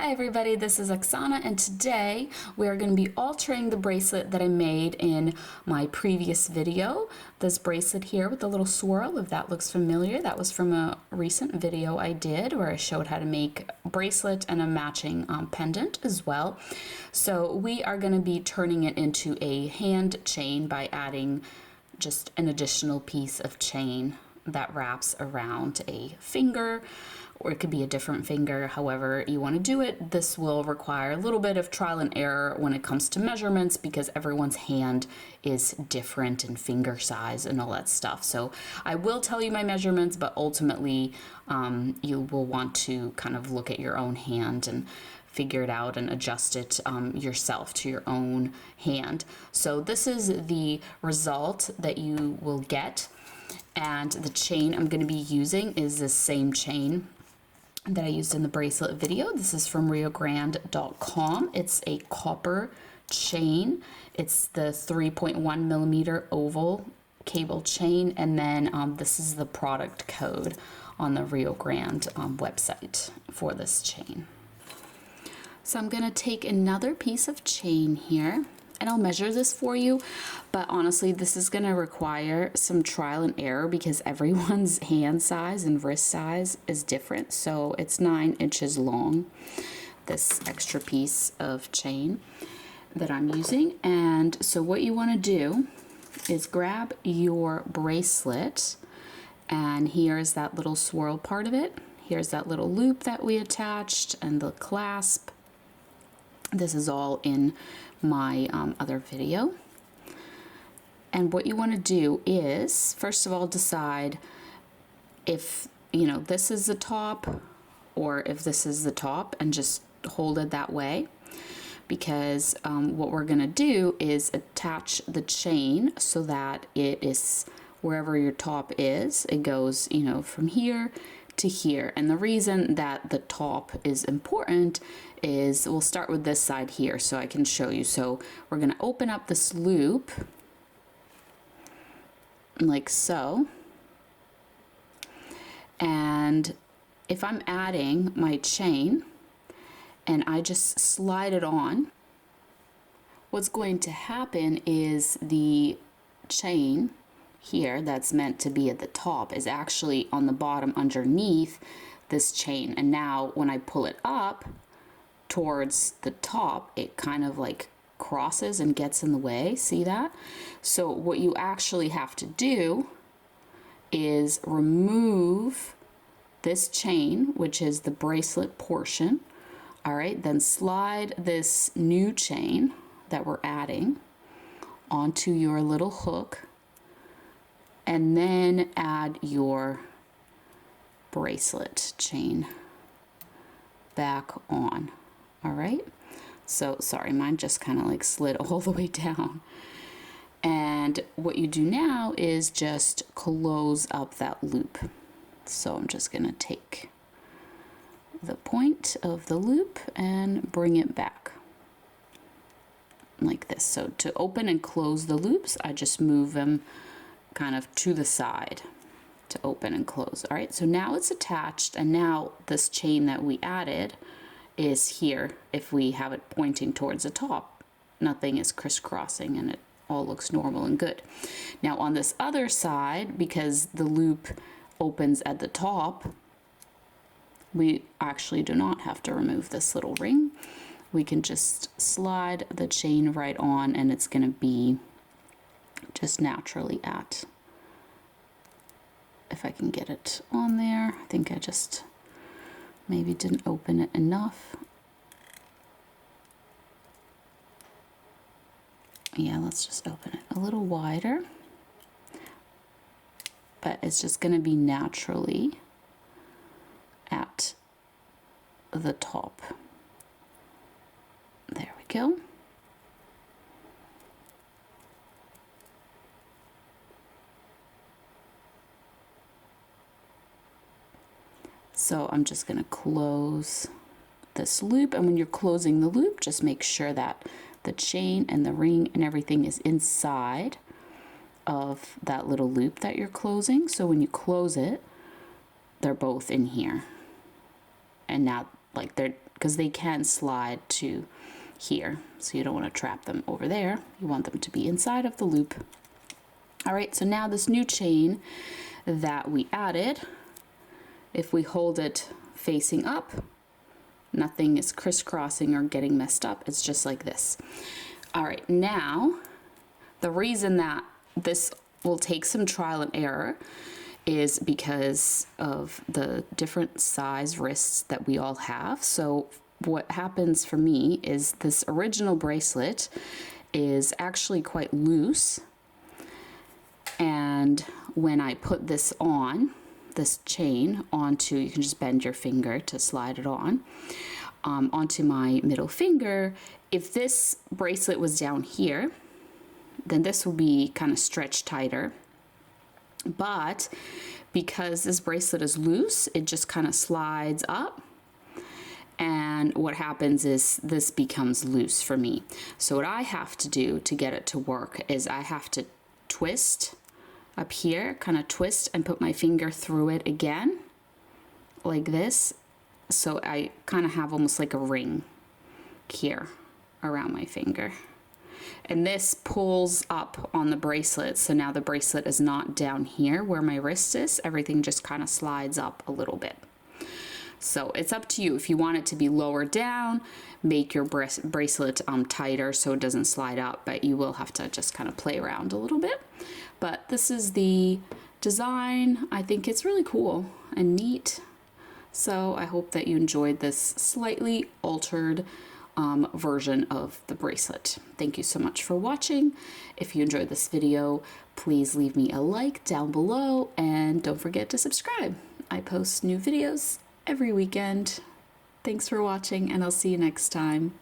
Hi everybody, this is Oksana, and today we are going to be altering the bracelet that I made in my previous video. This bracelet here with the little swirl, if that looks familiar, that was from a recent video I did where I showed how to make a bracelet and a matching pendant as well. So we are going to be turning it into a hand chain by adding just an additional piece of chain that wraps around a finger, or it could be a different finger, however you want to do it. This will require a little bit of trial and error when it comes to measurements because everyone's hand is different in finger size and all that stuff. So I will tell you my measurements, but ultimately you will want to kind of look at your own hand and figure it out and adjust it yourself to your own hand. So this is the result that you will get. And the chain I'm going to be using is the same chain that I used in the bracelet video. This is from riogrande.com. It's a copper chain. It's the 3.1 millimeter oval cable chain, and then this is the product code on the Rio Grande website for this chain. So I'm going to take another piece of chain here, and I'll measure this for you, but honestly this is going to require some trial and error because everyone's hand size and wrist size is different. So it's 9 inches long, this extra piece of chain that I'm using. And so what you want to do is grab your bracelet, and here's that little swirl part of it. Here's that little loop that we attached and the clasp. This is all in my other video. And what you want to do is, first of all, decide if, this is the top or if this is the top, and just hold it that way. Because what we're going to do is attach the chain so that it is wherever your top is, it goes, from here to here. And the reason that the top is important is, we'll start with this side here so I can show you. So we're going to open up this loop like so, and if I'm adding my chain and I just slide it on, what's going to happen is the chain here that's meant to be at the top is actually on the bottom underneath this chain. And now when I pull it up towards the top, it kind of like crosses and gets in the way. See that? So what you actually have to do is remove this chain, which is the bracelet portion. All right, then slide this new chain that we're adding onto your little hook, and then add your bracelet chain back on. All right, so sorry, mine just kind of like slid all the way down. And what you do now is just close up that loop. So I'm just going to take the point of the loop and bring it back like this. So to open and close the loops, I just move them kind of to the side to open and close. All right, so now it's attached, and now this chain that we added is here. If we have it pointing towards the top, nothing is crisscrossing and it all looks normal and good. Now on this other side, because the loop opens at the top, we actually do not have to remove this little ring. We can just slide the chain right on, and it's going to be just naturally at, if I can get it on there. I think I just maybe didn't open it enough. Yeah, let's just open it a little wider. But it's just going to be naturally at the top. There we go. So I'm just going to close this loop, and when you're closing the loop, just make sure that the chain and the ring and everything is inside of that little loop that you're closing. So when you close it, they're both in here. And now like they're because they can slide to here. So you don't want to trap them over there. You want them to be inside of the loop. All right, so now this new chain that we added, if we hold it facing up, nothing is crisscrossing or getting messed up. It's just like this. All right, now the reason that this will take some trial and error is because of the different size wrists that we all have. So what happens for me is this original bracelet is actually quite loose. And when I put this on, this chain onto, you can just bend your finger to slide it on, onto my middle finger. If this bracelet was down here, then this will be kind of stretched tighter. But because this bracelet is loose, it just kind of slides up. And what happens is this becomes loose for me. So what I have to do to get it to work is I have to twist up here, kind of twist and put my finger through it again, like this. So I kind of have almost like a ring here around my finger. And this pulls up on the bracelet. So now the bracelet is not down here where my wrist is. Everything just kind of slides up a little bit. So it's up to you. If you want it to be lower down, make your bracelet tighter so it doesn't slide up, but you will have to just kind of play around a little bit. But this is the design. I think it's really cool and neat. So I hope that you enjoyed this slightly altered version of the bracelet. Thank you so much for watching. If you enjoyed this video, please leave me a like down below and don't forget to subscribe. I post new videos every weekend. Thanks for watching, and I'll see you next time.